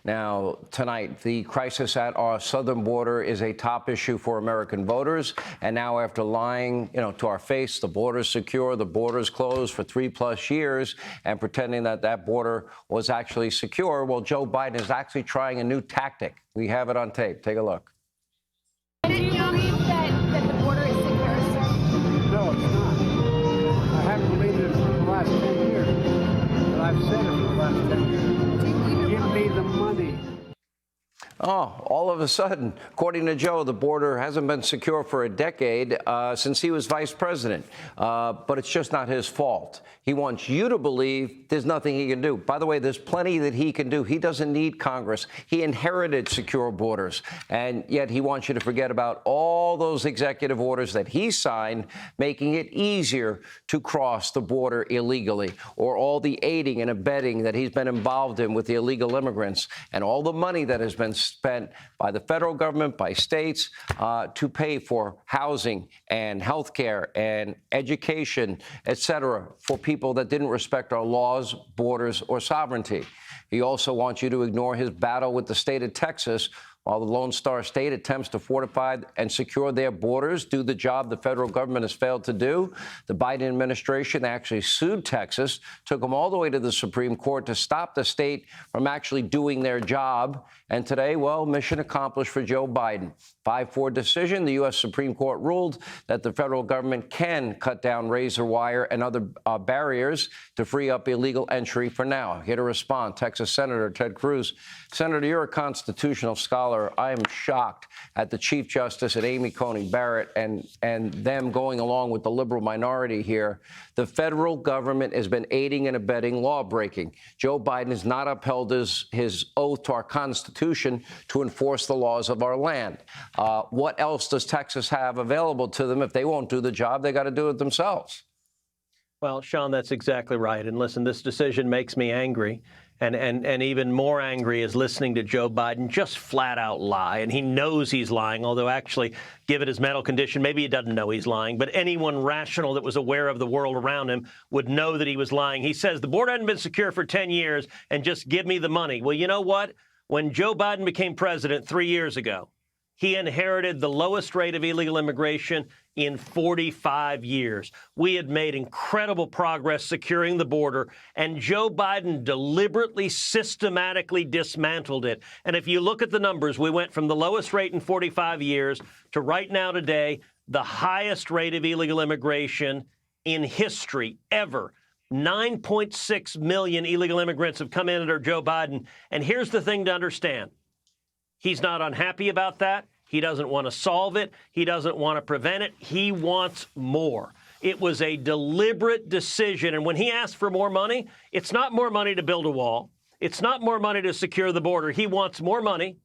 Now, tonight, the crisis at our southern border is a top issue for American voters. And now, after lying, to our face, the border's secure, the border's closed for 3+ years, and pretending that that border was actually secure, well, Joe Biden is actually trying a new tactic. We have it on tape. Take a look. Do you believe that the border is secure, sir? No, it's not. I haven't believed it for the last 10 years. But I've said it for the last 10 years. Give me the money. Oh, all of a sudden, according to Joe, the border hasn't been secure for a decade since he was vice president. But it's just not his fault. He wants you to believe there's nothing he can do. By the way, there's plenty that he can do. He doesn't need Congress. He inherited secure borders. And yet he wants you to forget about all those executive orders that he signed, making it easier to cross the border illegally, or all the aiding and abetting that he's been involved in with the illegal immigrants, and all the money that has been spent by the federal government, by states, to pay for housing and health care and education, et cetera, for people that didn't respect our laws, borders, or sovereignty. He also wants you to ignore his battle with the state of Texas, while the Lone Star State attempts to fortify and secure their borders, do the job the federal government has failed to do. The Biden administration actually sued Texas, took them all the way to the Supreme Court to stop the state from actually doing their job. And today, well, mission accomplished for Joe Biden. 5-4 decision, the U.S. Supreme Court ruled that the federal government can cut down razor wire and other barriers to free up illegal entry for now. Here to respond, Texas Senator Ted Cruz. Senator, you're a constitutional scholar. I am shocked at the Chief Justice and Amy Coney Barrett and them going along with the liberal minority here. The federal government has been aiding and abetting lawbreaking. Joe Biden has not upheld his oath to our Constitution to enforce the laws of our land. What else does Texas have available to them? If they won't do the job, they got to do it themselves. Well, Sean, that's exactly right. And listen, this decision makes me angry. And even more angry is listening to Joe Biden just flat out lie. And he knows he's lying, although actually, given his mental condition, maybe he doesn't know he's lying. But anyone rational that was aware of the world around him would know that he was lying. He says the border hadn't been secure for 10 years and just give me the money. Well, you know what? When Joe Biden became president 3 years ago, he inherited the lowest rate of illegal immigration in 45 years. We had made incredible progress securing the border, and Joe Biden deliberately, systematically dismantled it. And if you look at the numbers, we went from the lowest rate in 45 years to right now today, the highest rate of illegal immigration in history ever. 9.6 million illegal immigrants have come in under Joe Biden. And here's the thing to understand. He's not unhappy about that. He doesn't want to solve it. He doesn't want to prevent it. He wants more. It was a deliberate decision. And when he asked for more money, it's not more money to build a wall. It's not more money to secure the border. He wants more money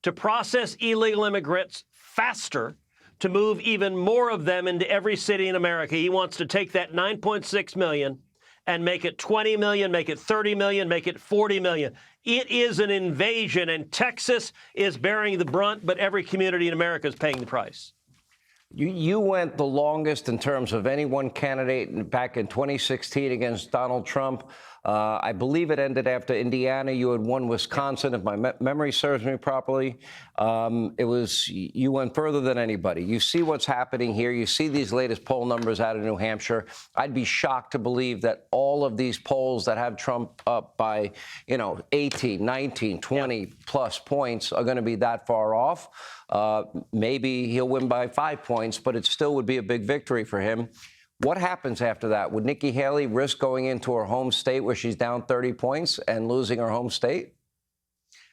to process illegal immigrants faster, to move even more of them into every city in America. He wants to take that 9.6 million and make it 20 million, make it 30 million, make it 40 million. It is an invasion, and Texas is bearing the brunt, but every community in America is paying the price. You went the longest in terms of any one candidate back in 2016 against Donald Trump. I believe it ended after Indiana. You had won Wisconsin, if my memory serves me properly. You went further than anybody. You see what's happening here. You see these latest poll numbers out of New Hampshire. I'd be shocked to believe that all of these polls that have Trump up by, 18, 19, 20 plus points are going to be that far off. Maybe he'll win by 5 points, but it still would be a big victory for him. What happens after that? Would Nikki Haley risk going into her home state where she's down 30 points and losing her home state?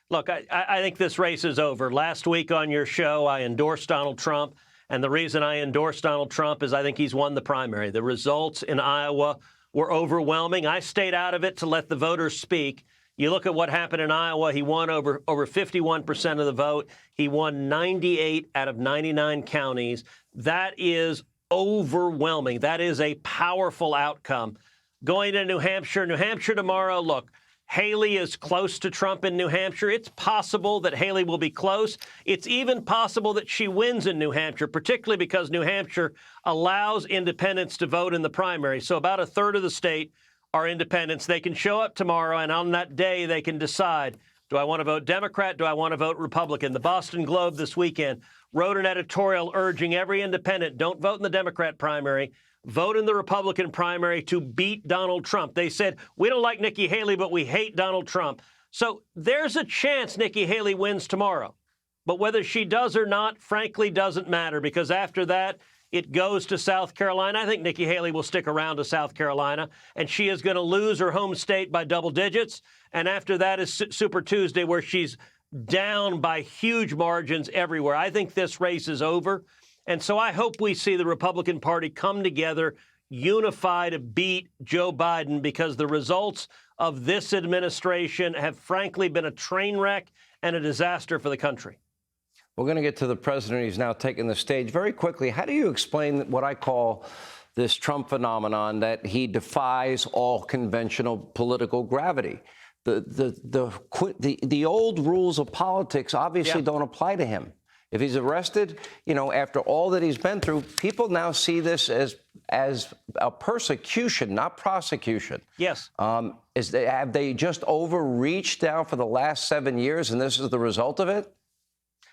Look, I think this race is over. Last week on your show, I endorsed Donald Trump. And the reason I endorsed Donald Trump is I think he's won the primary. The results in Iowa were overwhelming. I stayed out of it to let the voters speak. You look at what happened in Iowa. He won over 51% of the vote. He won 98 out of 99 counties. That is overwhelming. That is a powerful outcome. Going to New Hampshire tomorrow, look, Haley is close to Trump in New Hampshire. It's possible that Haley will be close. It's even possible that she wins in New Hampshire, particularly because New Hampshire allows independents to vote in the primary. So about a third of the state are independents. They can show up tomorrow, and on that day, they can decide, Do I want to vote Democrat? Do I want to vote Republican? The Boston Globe this weekend wrote an editorial urging every independent, don't vote in the Democrat primary, vote in the Republican primary to beat Donald Trump. They said, we don't like Nikki Haley, but we hate Donald Trump. So there's a chance Nikki Haley wins tomorrow. But whether she does or not, frankly, doesn't matter, because after that, it goes to South Carolina. I think Nikki Haley will stick around to South Carolina, and she is going to lose her home state by double digits. And after that is Super Tuesday, where she's down by huge margins everywhere. I think this race is over. And so I hope we see the Republican Party come together, unify to beat Joe Biden, because the results of this administration have frankly been a train wreck and a disaster for the country. We're going to get to the president. He's now taking the stage. Very quickly, how do you explain what I call this Trump phenomenon, that he defies all conventional political gravity? The old rules of politics obviously don't apply to him. If he's arrested, after all that he's been through, people now see this as a persecution, not prosecution. Yes. Have they just overreached now for the last 7 years, and this is the result of it?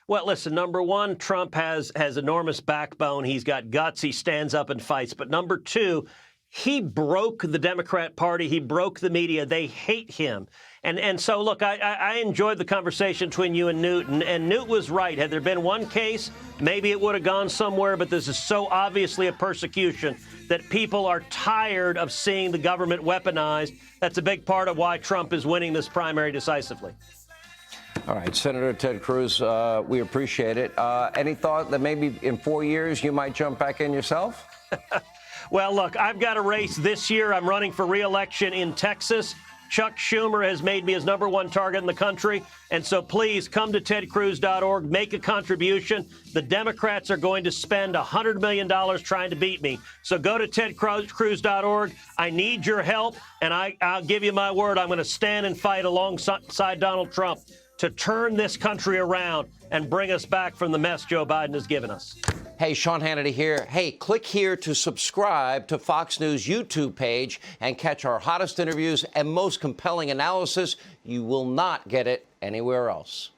Well, listen, number one, Trump has enormous backbone. He's got guts. He stands up and fights. But number two, he broke the Democrat Party. He broke the media. They hate him. And so, look, I enjoyed the conversation between you and Newt. And Newt was right. Had there been one case, maybe it would have gone somewhere. But this is so obviously a persecution that people are tired of seeing the government weaponized. That's a big part of why Trump is winning this primary decisively. All right, Senator Ted Cruz, we appreciate it. Any thought that maybe in 4 years you might jump back in yourself? Well, look, I've got a race this year. I'm running for re-election in Texas. Chuck Schumer has made me his #1 target in the country. And so please come to tedcruz.org, make a contribution. The Democrats are going to spend $100 million trying to beat me. So go to tedcruz.org. I need your help, and I'll give you my word. I'm going to stand and fight alongside Donald Trump to turn this country around and bring us back from the mess Joe Biden has given us. Hey, Sean Hannity here. Hey, click here to subscribe to Fox News YouTube page and catch our hottest interviews and most compelling analysis. You will not get it anywhere else.